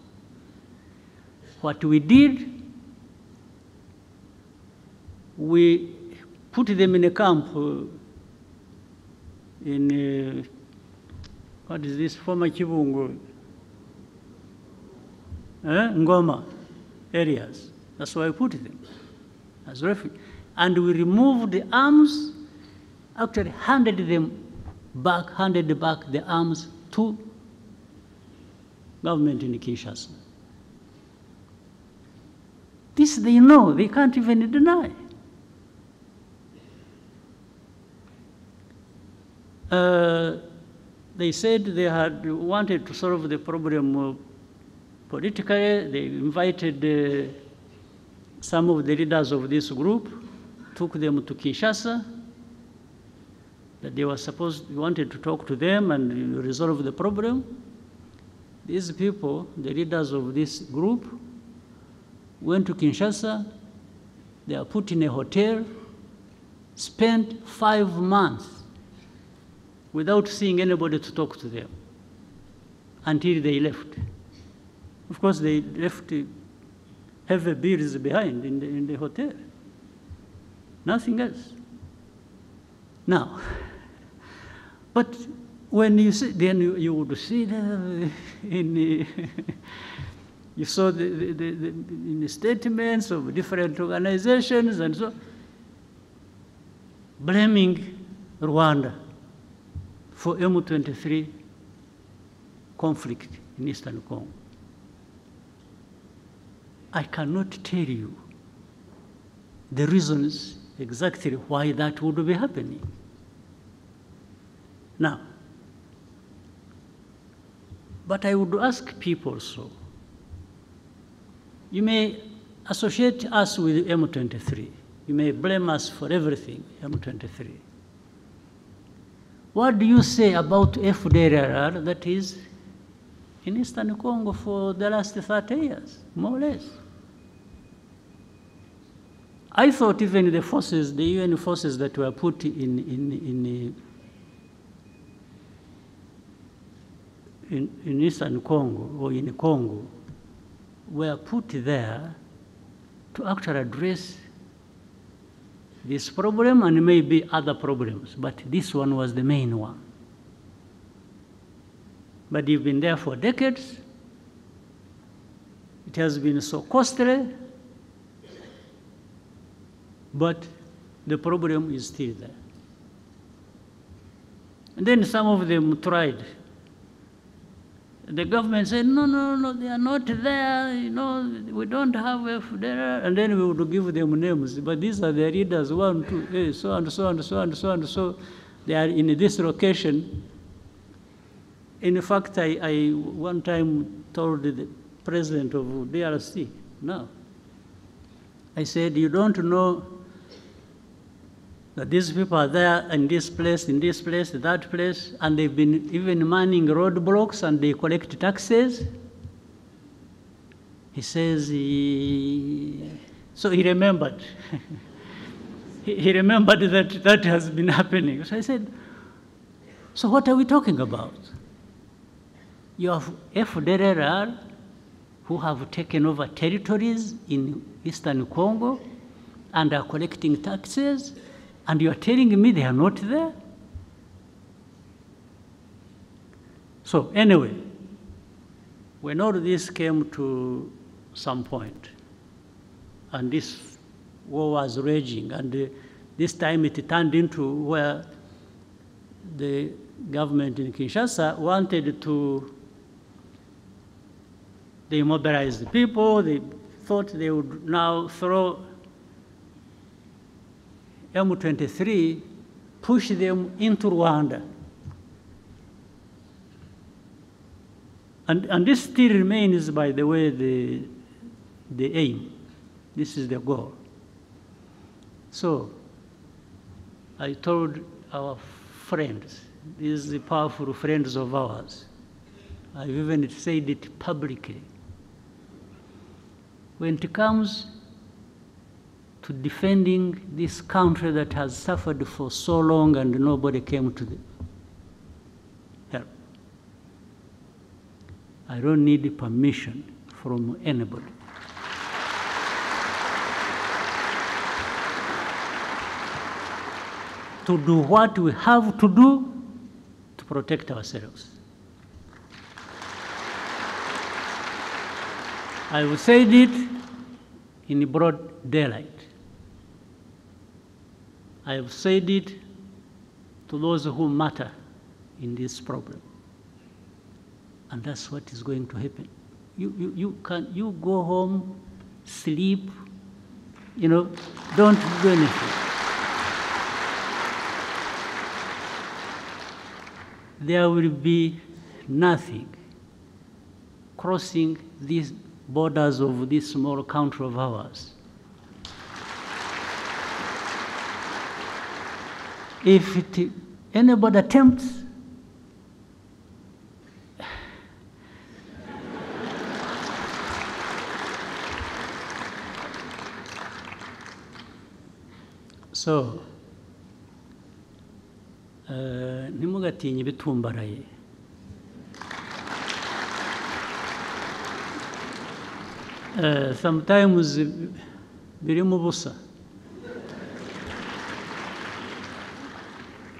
What we did, we put them in a camp in, what is this, former Kibungo, Ngoma areas. That's why we put them as refugees. And we removed the arms, actually handed back the arms to government in Kinshasa. This they know, they can't even deny. They said they had wanted to solve the problem politically. They invited some of the leaders of this group, took them to Kinshasa, that they wanted to talk to them and resolve the problem. These people, the leaders of this group, went to Kinshasa. They are put in a hotel, spent 5 months without seeing anybody to talk to them until they left. Of course, they left heavy bills behind in the hotel. Nothing else. Now, but when you see, then you would see you saw in the statements of different organizations and so, blaming Rwanda for M23 conflict in Eastern Congo. I cannot tell you the reasons exactly why that would be happening. Now, but I would ask people so. You may associate us with M23. You may blame us for everything, M23. What do you say about FDLR that is in Eastern Congo for the last 30 years, more or less? I thought even the forces, the UN forces that were put in Eastern Congo or in Congo were put there to actually address this problem and maybe other problems, but this one was the main one. But you've been there for decades. It has been so costly, but the problem is still there. And then some of them tried. The government said, no, no, no, they are not there, you know, we don't have a FDR, and then we would give them names. But these are the leaders, 1, 2, so and so and so and so and so. They are in this location. In fact, I one time told the president of DRC, no. I said, you don't know that these people are there in this place, that place, and they've been even manning roadblocks and they collect taxes. He says, so he remembered. he remembered that has been happening. So I said, so what are we talking about? You have FDLR who have taken over territories in Eastern Congo and are collecting taxes, and you are telling me they are not there? So anyway, when all this came to some point, and this war was raging, and this time it turned into where the government in Kinshasa wanted to demobilize the people. They thought they would now throw M23, push them into Rwanda. And this still remains, by the way, the aim. This is the goal. So I told our friends, these powerful friends of ours, I've even said it publicly, when it comes to defending this country that has suffered for so long and nobody came to the help, I don't need permission from anybody. To do what we have to do to protect ourselves. I will say it in broad daylight. I have said it to those who matter in this problem. And that's what is going to happen. You go home, sleep, you know, don't do anything. There will be nothing crossing these borders of this small country of ours. If anybody attempts, so ntimugatinye ibitumbaraye. Sometimes birimo ubusa.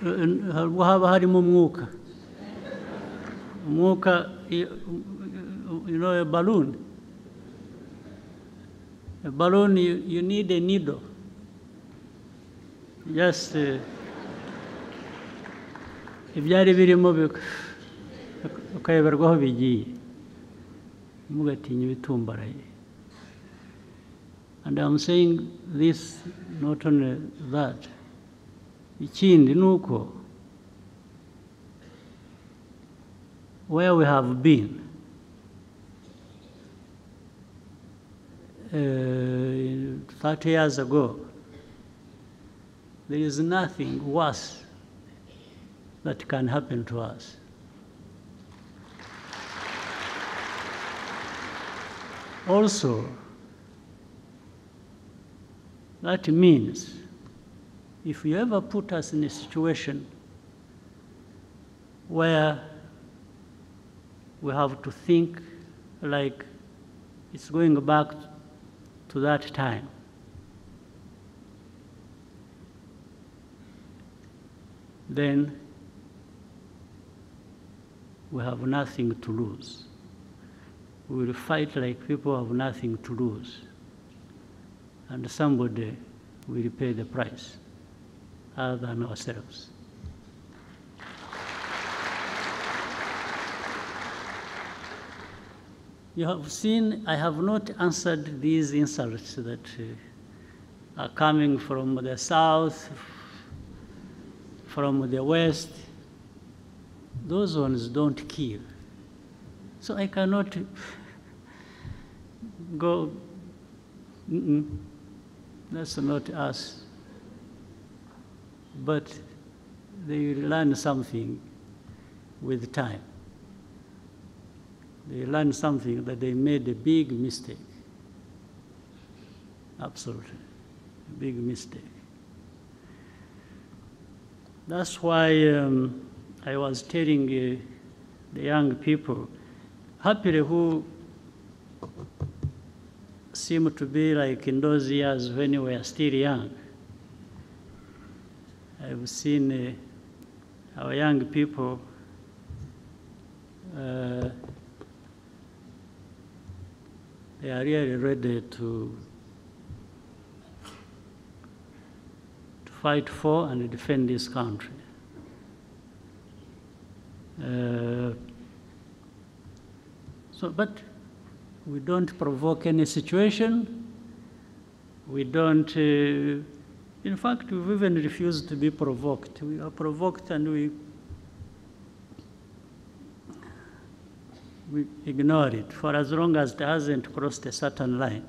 Haba harimo umwuka. Umwuka, you know, a balloon. A balloon, you need a needle. Just ibyari birimo ukayoberwaho bigiye. Ntimugatinye ibitumbaraye. And I'm saying this, not only that. Ikindi nuko, where we have been, 30 years ago, there is nothing worse that can happen to us. Also, that means if you ever put us in a situation where we have to think like it's going back to that time, then we have nothing to lose. We will fight like people have nothing to lose. And somebody will pay the price other than ourselves. You have seen I have not answered these insults that are coming from the south, from the west. Those ones don't kill. So I cannot go, that's not us. But they learn something with time. They learn something that they made a big mistake. Absolutely, a big mistake. That's why I was telling the young people, happily who seem to be like in those years when we were still young. I've seen our young people they are really ready to fight for and defend this country. But we don't provoke any situation. We don't, in fact, we've even refused to be provoked. We are provoked and we ignore it for as long as it hasn't crossed a certain line.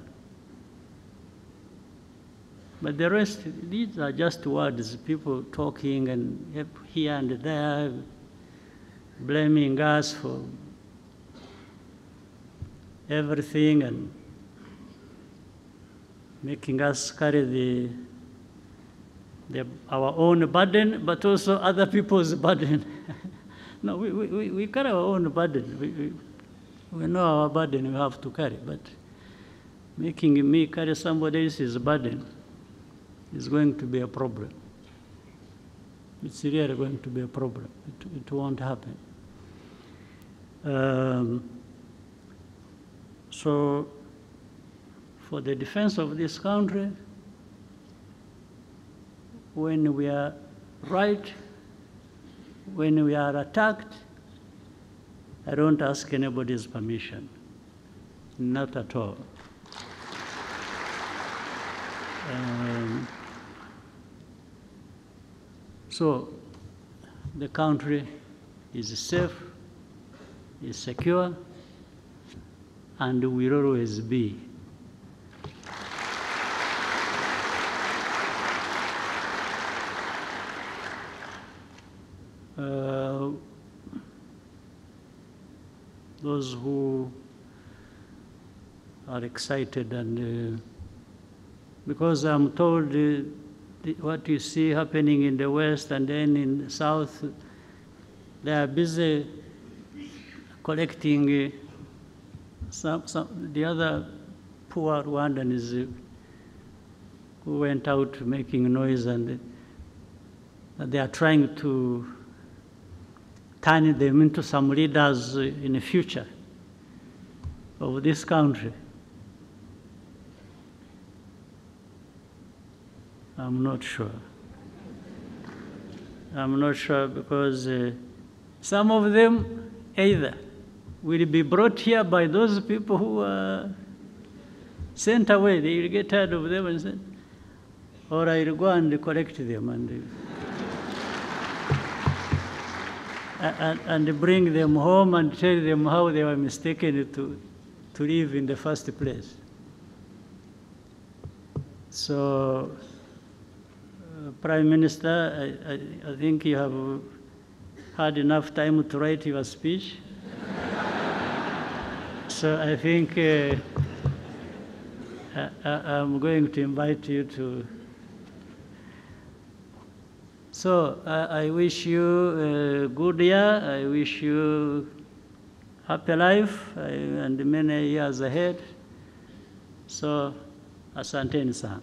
But the rest, these are just words, people talking and here and there, blaming us for everything and making us carry our own burden, but also other people's burden. No, we carry our own burden. We know our burden we have to carry, but making me carry somebody else's burden is going to be a problem. It's really going to be a problem. It won't happen. So, for the defense of this country, when we are right, when we are attacked, I don't ask anybody's permission, not at all. So the country is safe, is secure, and will always be. Those who are excited and because I'm told what you see happening in the West and then in the South, they are busy collecting the other poor Rwandans who went out making noise, and they are trying to turn them into some leaders in the future of this country. I'm not sure. I'm not sure because some of them either will be brought here by those people who are sent away. They will get tired of them and say, or I will go and collect them and bring them home and tell them how they were mistaken to live in the first place. So, Prime Minister, I think you have had enough time to write your speech. So I think I'm going to invite you to. So I wish you a good year. I wish you happy life and many years ahead. So, asanteni sana.